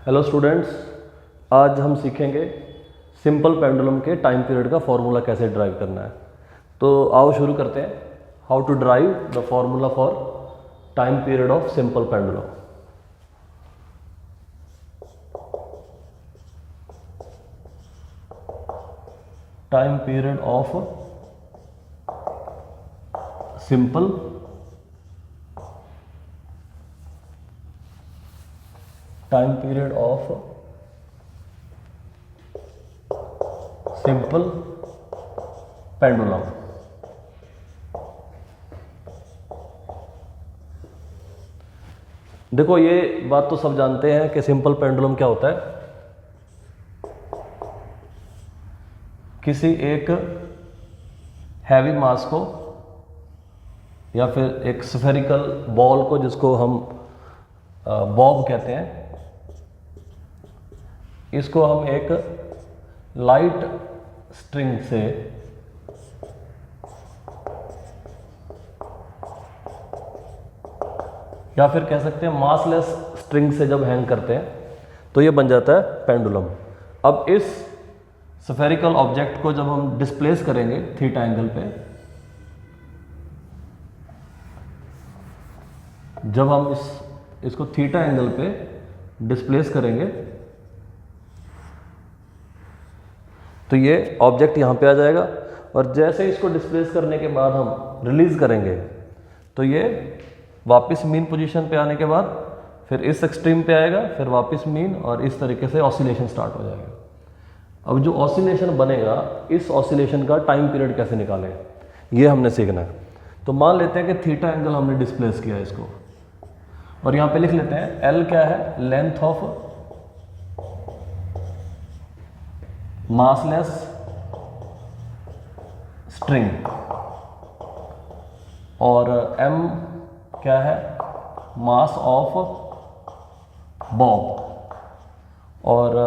Hello students, आज हम सीखेंगे सिंपल पेंडुलम के टाइम पीरियड का फॉर्मूला कैसे ड्राइव करना है। तो आओ शुरू करते हैं। How to derive the formula for time period of simple pendulum. Time period of simple time period of simple pendulum. देखो, ये बात तो सब जानते हैं कि सिंपल पेंडुलम क्या होता है। किसी एक हैवी मास को या फिर एक स्फेरिकल बॉल को, जिसको हम बॉब कहते हैं, इसको हम एक लाइट स्ट्रिंग से या फिर कह सकते हैं मासलेस स्ट्रिंग से जब हैंग करते हैं तो ये बन जाता है पेंडुलम। अब इस स्फेरिकल ऑब्जेक्ट को जब हम डिस्प्लेस करेंगे थीटा एंगल पे, जब हम इसको थीटा एंगल पे डिस्प्लेस करेंगे तो ये ऑब्जेक्ट यहाँ पे आ जाएगा, और जैसे इसको डिस्प्लेस करने के बाद हम रिलीज करेंगे तो ये वापस मीन पोजीशन पे आने के बाद फिर इस एक्सट्रीम पे आएगा, फिर वापस मीन, और इस तरीके से ऑसिलेशन स्टार्ट हो जाएगा। अब जो ऑसिलेशन बनेगा, इस ऑसिलेशन का टाइम पीरियड कैसे निकालें, ये हमने सीखना है। तो मान लेते हैं कि थीटा एंगल हमने डिस्प्लेस किया इसको, और यहाँ पे लिख लेते हैं एल क्या है, लेंथ ऑफ मासलेस स्ट्रिंग, और एम क्या है, मास ऑफ बॉब, और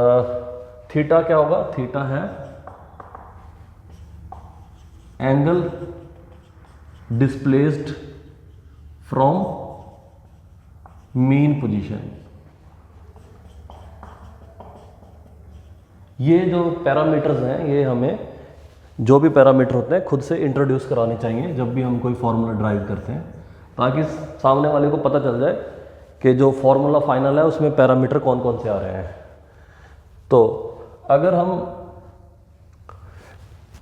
थीटा क्या होगा, थीटा है angle displaced from mean position. ये जो पैरामीटर्स हैं, ये हमें जो भी पैरामीटर होते हैं खुद से इंट्रोड्यूस कराने चाहिए जब भी हम कोई फार्मूला ड्राइव करते हैं, ताकि सामने वाले को पता चल जाए कि जो फार्मूला फाइनल है उसमें पैरामीटर कौन कौन से आ रहे हैं। तो अगर हम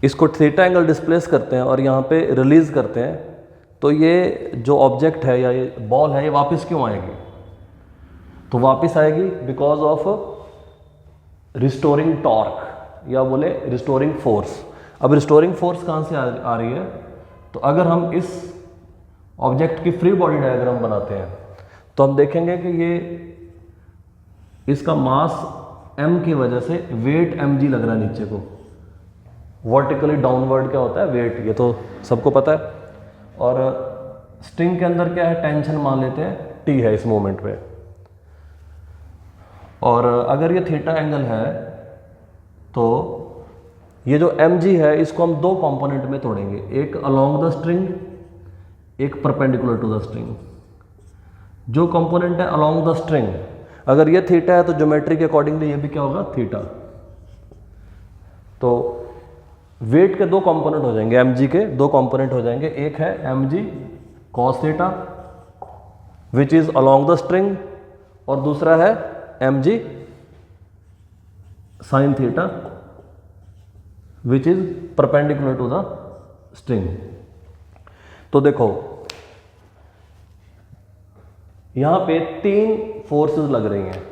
इसको थीटा एंगल डिस्प्लेस करते हैं और यहाँ पे रिलीज करते हैं तो ये जो ऑब्जेक्ट है या ये बॉल है, ये वापस क्यों आएगी? तो वापस आएगी बिकॉज ऑफ रिस्टोरिंग टॉर्क, या बोले रिस्टोरिंग फोर्स। अब रिस्टोरिंग फोर्स कहाँ से आ रही है? तो अगर हम इस ऑब्जेक्ट की फ्री बॉडी डायग्राम बनाते हैं तो हम देखेंगे कि ये इसका मास m की वजह से वेट mg लग रहा है नीचे को। वर्टिकली डाउनवर्ड क्या होता है, वेट, ये तो सबको पता है। और स्ट्रिंग के अंदर क्या है, टेंशन मान लेते हैं t है इस मोमेंट पे। और अगर ये थीटा एंगल है तो ये जो mg है इसको हम दो कंपोनेंट में तोड़ेंगे, एक अलोंग द स्ट्रिंग, एक परपेंडिकुलर टू द स्ट्रिंग। जो कंपोनेंट है अलोंग द स्ट्रिंग, अगर ये थीटा है तो ज्योमेट्री के अकॉर्डिंगली ये भी क्या होगा, थीटा। तो वेट के दो कंपोनेंट हो जाएंगे, mg के दो कंपोनेंट हो जाएंगे, एक है mg cos theta which is along the string, और दूसरा है mg sin theta which is perpendicular to the string. तो देखो, यहां पे तीन फोर्सेस लग रही हैं।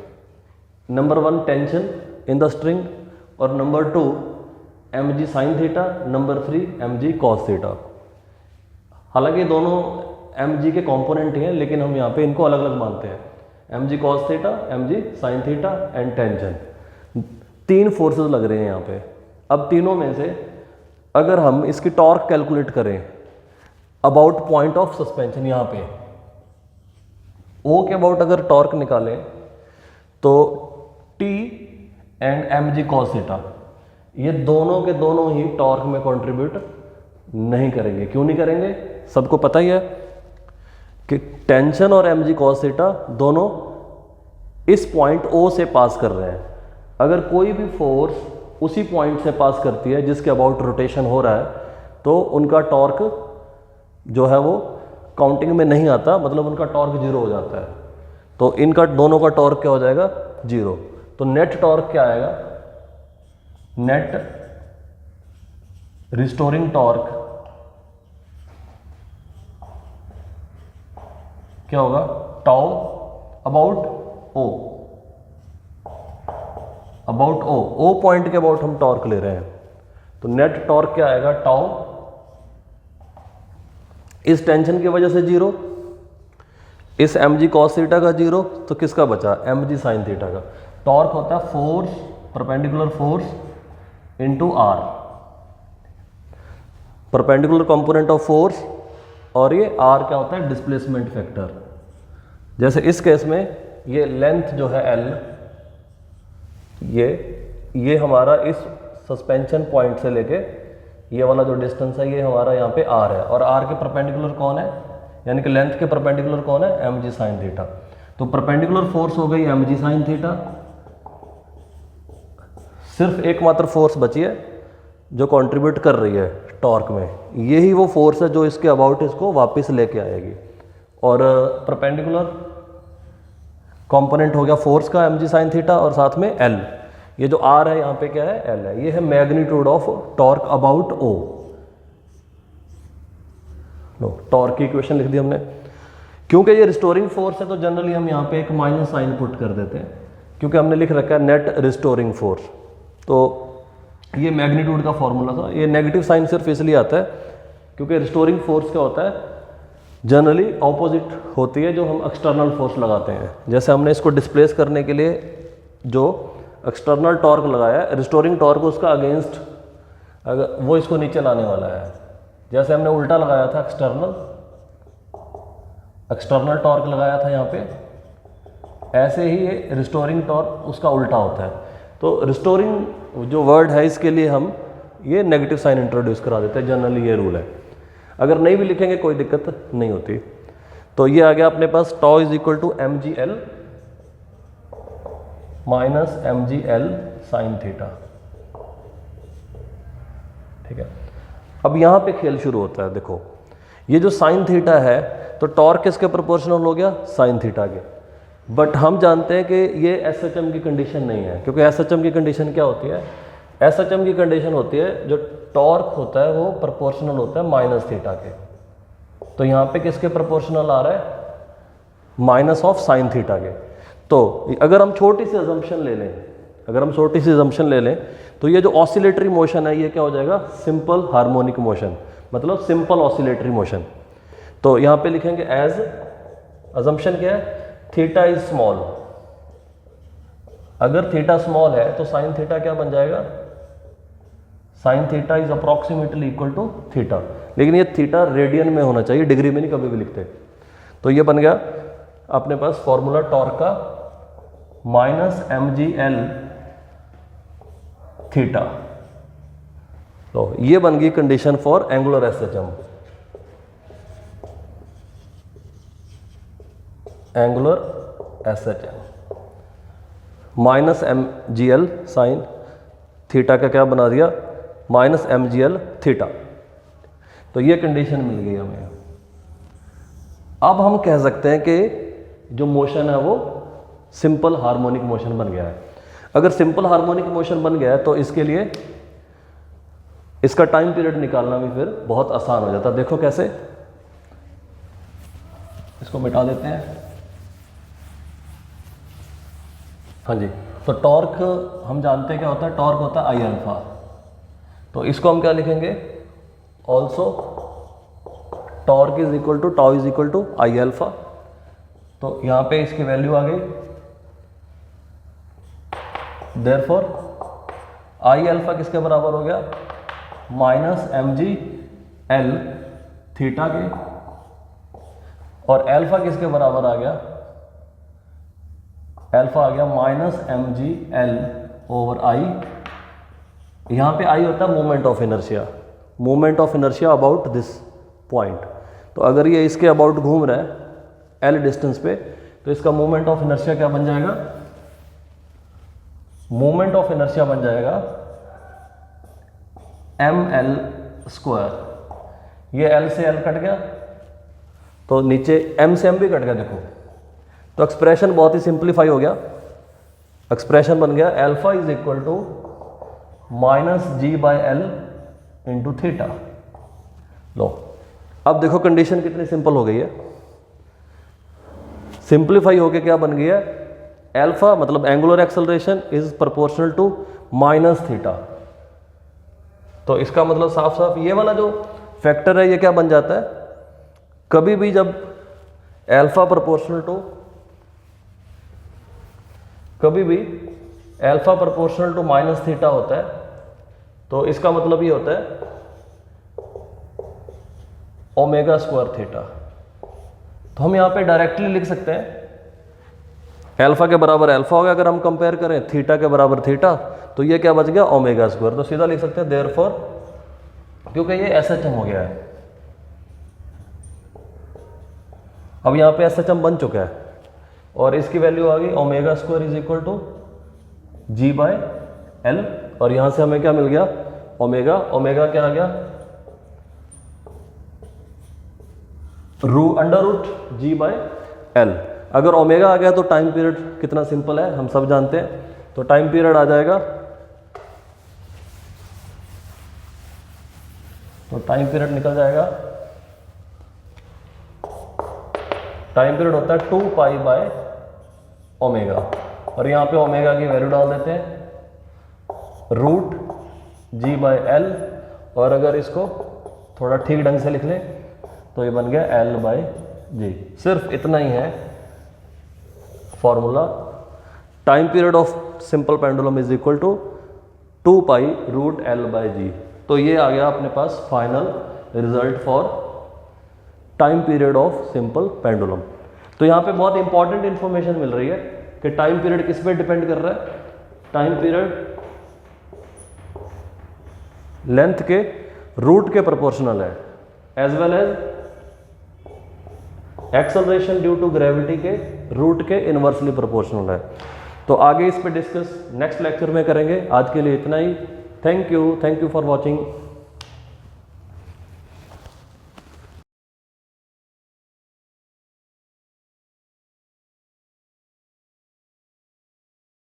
Number 1 tension in the string, और number 2 mg sin theta, number 3 mg cos theta. हालांकि दोनों mg के कंपोनेंट ही हैं, लेकिन हम यहाँ पे इनको अलग अलग मानते हैं, mg cos theta, mg sin theta and tension. तीन फोर्सेस लग रहे हैं यहाँ पे। अब तीनों में से अगर हम इसकी टॉर्क कैलकुलेट करें अबाउट पॉइंट ऑफ सस्पेंशन, यहाँ पे O के अबाउट अगर टॉर्क निकालें तो T and mg cos theta, ये दोनों के दोनों ही टॉर्क में कंट्रीब्यूट नहीं करेंगे। क्यों नहीं करेंगे? सबको पता ही है कि टेंशन और mg cos थीटा दोनों इस पॉइंट O से पास कर रहे हैं। अगर कोई भी फोर्स उसी पॉइंट से पास करती है जिसके अबाउट रोटेशन हो रहा है, तो उनका टॉर्क जो है वो काउंटिंग में नहीं आता, मतलब उनका टॉर्क जीरो हो जाता है। तो इनका दोनों का टॉर्क क्या हो जाएगा? जीरो। तो नेट टॉर्क क्या आएगा? नेट रिस्टोरिंग टॉर्क क्या होगा? Tau about O, about O point के अबाउट हम टॉर्क ले रहे हैं। तो नेट टॉर्क क्या आएगा? टाउ, इस टेंशन की वजह से जीरो, इस mg cos थीटा का जीरो, तो किसका बचा? mg sin थीटा का। टॉर्क होता है force, perpendicular force into r, perpendicular component of force, और ये r क्या होता है? Displacement factor. जैसे इस केस में ये लेंथ जो है l, ये हमारा इस सस्पेंशन पॉइंट से लेके ये वाला जो डिस्टेंस है ये हमारा यहाँ पे r है, और r के परपेंडिकुलर कौन है? यानी कि लेंथ के परपेंडिकुलर कौन है? mg sin theta. तो परपेंडिकुलर फोर्स हो गई mg sin थीटा। सिर्फ एकमात्र फोर्स बची है जो कंट्रीब्यूट कर रही है टॉर्क में, यही वो फोर्स है जो इसके अबाउट इसको वापस लेके आएगी। और परपेंडिकुलर कंपोनेंट हो गया फोर्स का mg sin थीटा, और साथ में l, ये जो r है यहाँ पे क्या है? l है। ये है magnitude of torque about o। Low, torque की इक्वेशन लिख दी हमने। क्योंकि ये रिस्टोरिंग फोर्स है तो जनरली हम यहाँ पे एक माइनस साइन पुट कर देते हैं, क्योंकि हमने लिख रखा है नेट रिस्टोरिंग फोर्स। तो ये मैग्नीट्यूड का फॉर्मूला था। ये नेगेटिव साइन सिर्फ इसलिए आता है क्योंकि रिस्टोरिंग फोर्स क्या होता है? जनरली ऑपोजिट होती है जो हम एक्सटर्नल फोर्स लगाते हैं। जैसे हमने इसको डिस्प्लेस करने के लिए जो एक्सटर्नल टॉर्क लगाया है, रिस्टोरिंग टॉर्क उसका अगेंस्ट, अगर वो इसको नीचे लाने वाला है। जैसे हमने उल्टा लगाया था एक्सटर्नल टॉर्क लगाया था यहाँ पे, ऐसे ही ये रिस्टोरिंग टॉर्क उसका उल्टा होता है। तो रिस्टोरिंग जो वर्ड है इसके लिए हम ये नेगेटिव साइन इंट्रोड्यूस करा देते हैं, जनरली ये रूल है। अगर नहीं भी लिखेंगे कोई दिक्कत नहीं होती। तो ये आ गया अपने पास tau is equal to mgl minus mgl sine theta. ठीक है, अब यहाँ पे खेल शुरू होता है। देखो ये जो साइन थीटा है, तो टॉर्क किसके प्रोपोर्शनल हो गया? साइन थीटा के। बट हम जानते हैं कि ये SHM की कंडीशन नहीं है, क्योंकि SHM की कंडीशन क्या होती है? SHM की कंडीशन होती है जो टॉर्क होता है वो प्रोपोर्शनल होता है माइनस थीटा के। तो यहाँ पे किसके प्रोपोर्शनल आ रहा है? माइनस ऑफ साइन थीटा के। तो अगर हम छोटी सी अजम्पशन ले लें, तो ये जो ऑसिलेटरी मोशन है ये क्या हो जाएगा? सिंपल हार्मोनिक मोशन, मतलब सिंपल ऑसिलेटरी मोशन। तो यहाँ पे लिखेंगे एज, अजम्पशन क्या है? Theta is small. अगर थीटा स्मॉल है तो साइन थीटा क्या बन जाएगा? Sine theta is approximately equal to theta. लेकिन ये थीटा रेडियन में होना चाहिए, डिग्री में नहीं कभी भी लिखते। तो ये बन गया अपने पास फॉर्मूला टॉर्क का, माइनस mgl थीटा। तो ये बन गई condition for angular SHM, angular SHM। Minus mgl sine theta का क्या बना दिया? Minus mgl theta. तो ये कंडीशन मिल गई हमें। अब हम कह सकते हैं कि जो मोशन है वो सिंपल हार्मोनिक मोशन बन गया है। अगर सिंपल हार्मोनिक मोशन बन गया है तो इसके लिए इसका टाइम पीरियड निकालना भी फिर बहुत आसान हो जाता है। देखो कैसे, इसको मिटा देते हैं। हाँ जी, तो टॉर्क हम जानते हैं क्या होता है? टॉर्क होता है आई अल्फा। तो इसको हम क्या लिखेंगे? Also torque is equal to tau is equal to I alpha. तो यहाँ पे इसकी वैल्यू आ गई। देयरफॉर आई अल्फा किसके बराबर हो गया? माइनस mgl थीटा के, और अल्फा किसके बराबर आ गया? अल्फा आ गया माइनस mgl ओवर आई। यहाँ पे आई होता है moment of inertia, moment of inertia about this point. तो अगर ये इसके अबाउट घूम रहा है L डिस्टेंस पे, तो इसका मोमेंट ऑफ इनर्शिया क्या बन जाएगा, मोमेंट ऑफ इनर्शिया बन जाएगा ml²। ये L से L कट गया तो नीचे M से M भी कट गया, देखो। तो एक्सप्रेशन बहुत ही सिंप्लीफाई हो गया। एक्सप्रेशन बन गया alpha is equal to -g/L into theta. लो अब देखो कंडीशन कितनी सिंपल हो गई है, सिंप्लीफाई होके क्या बन गया, अल्फा मतलब angular acceleration is proportional to -theta. तो इसका मतलब साफ साफ ये वाला जो फैक्टर है ये क्या बन जाता है, कभी भी जब अल्फा प्रोपोर्शनल टू -थीटा होता है तो इसका मतलब ये होता है ω² थीटा। तो हम यहाँ पे डायरेक्टली लिख सकते हैं अल्फा के बराबर अल्फा हो गया, अगर हम कंपेयर करें थीटा के बराबर थीटा, तो ये क्या बच गया ω²। तो सीधा लिख सकते हैं देयरफॉर, क्योंकि ये SHM हो गया है, अब यहाँ पे SHM बन चुका है और इसकी वैल्यू आ गई ω² इज इक्वल टू g/L। और यहाँ से हमें क्या मिल गया, ओमेगा क्या आ गया, √g/L। अगर ओमेगा आ गया तो टाइम पीरियड कितना सिंपल है हम सब जानते हैं। तो टाइम पीरियड आ जाएगा, तो टाइम पीरियड निकल जाएगा, टाइम पीरियड होता है 2π/ω। और यहाँ पे ओमेगा की वैल्यू डाल देते हैं √g/L। और अगर इसको थोड़ा ठीक ढंग से लिख लें तो ये बन गया L/g। सिर्फ इतना ही है formula. Time period of simple pendulum is equal to 2π√L/g। तो ये आ गया अपने पास final result for time period of simple pendulum. तो यहाँ पे बहुत इंपॉर्टेंट इंफॉर्मेशन मिल रही है कि टाइम पीरियड किस पे डिपेंड कर रहा है, टाइम पीरियड लेंथ के रूट के प्रोपोर्शनल है, as well as acceleration due to gravity के रूट के इनवर्सली प्रोपोर्शनल है। तो आगे इस पे डिस्कस नेक्स्ट लेक्चर में करेंगे। आज के लिए इतना ही। Thank you for watching.